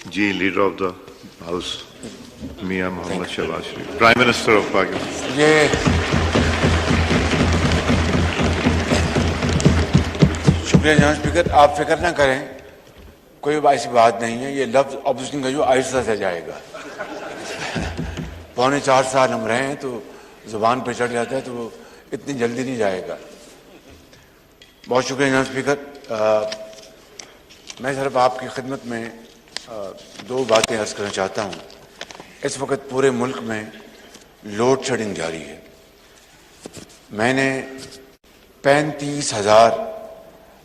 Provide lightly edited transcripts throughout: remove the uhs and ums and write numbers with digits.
Ji, leader of the house मियां Mohammad Shahbaz Sharif, prime minister of Pakistan. ये शुक्रिया जनाब स्पीकर, आप फिक्र ना करें, कोई ऐसी बात नहीं है। ये लफ्ज ऑपोजिशन का जो आहिस्ता से जाएगा। 3.25 साल हम रहे हैं तो जुबान पे चढ़ जाता है, तो वो इतनी जल्दी नहीं जाएगा। बहुत शुक्रिया जनाब स्पीकर। मैं सिर्फ आपकी खिदमत में दो बातें अर्ज करना चाहता हूँ। इस वक्त पूरे मुल्क में लोड शेडिंग जारी है। मैंने 35,000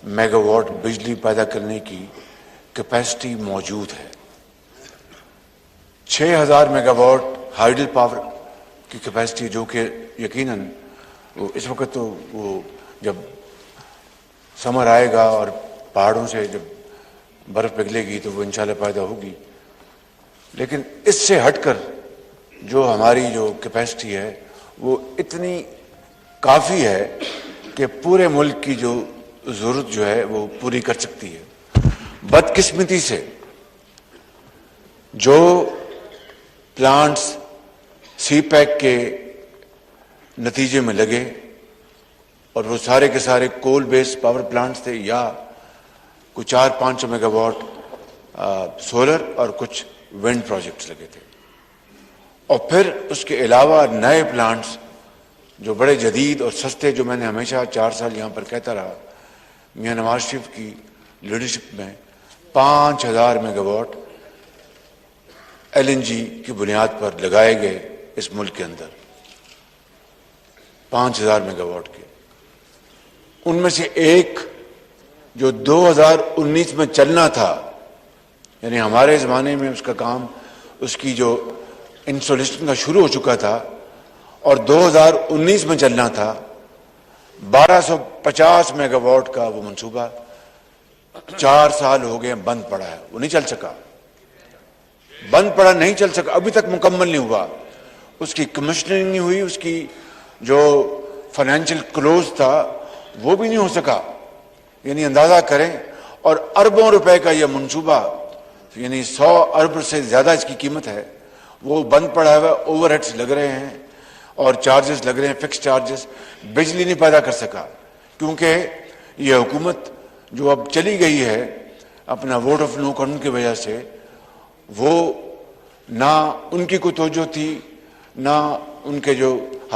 मेगावाट बिजली पैदा करने की कैपेसिटी मौजूद है। 6,000 मेगावाट हाइडल पावर की कैपेसिटी, जो कि यकीनन वो इस वक्त तो वो जब समर आएगा और पहाड़ों से जब बर्फ पिघलेगी तो वो इंशाल्लाह पैदा होगी। लेकिन इससे हटकर जो हमारी जो कैपेसिटी है वो इतनी काफ़ी है कि पूरे मुल्क की जो ज़रूरत जो है वो पूरी कर सकती है। बदकिस्मती से जो प्लांट्स सी पैक के नतीजे में लगे और वो सारे के सारे कोल बेस्ड पावर प्लांट्स थे, या कुछ 400-500 मेगावाट सोलर और कुछ विंड प्रोजेक्ट्स लगे थे, और फिर उसके अलावा नए प्लांट्स जो बड़े जदीद और सस्ते, जो मैंने हमेशा 4 साल यहाँ पर कहता रहा, मियां नवाज शरीफ की लीडरशिप में 5,000 मेगावाट LNG की बुनियाद पर लगाए गए इस मुल्क के अंदर। 5,000 मेगावाट के, उनमें से एक जो 2019 में चलना था, यानी हमारे ज़माने में उसका काम, उसकी जो इंस्टॉलेशन का शुरू हो चुका था और 2019 में चलना था, 1250 मेगावाट का वो मंसूबा 4 साल हो गए बंद पड़ा है। वो नहीं चल सका, बंद पड़ा, नहीं चल सका, अभी तक मुकम्मल नहीं हुआ। उसकी कमीशनिंग नहीं हुई, उसकी जो फाइनेंशियल क्लोज था वो भी नहीं हो सका। यानी अंदाजा करें, और अरबों रुपए का यह मंसूबा, यानी 100 अरब से ज्यादा इसकी कीमत है, वो बंद पड़ा हुआ। ओवरहेड्स लग रहे हैं और चार्जेस लग रहे हैं, फिक्स चार्जेस। बिजली नहीं पैदा कर सका क्योंकि ये हुकूमत जो अब चली गई है अपना वोट ऑफ नो कॉन्फिडेंस की वजह से, वो ना उनकी कोई तवज्जो थी, ना उनके जो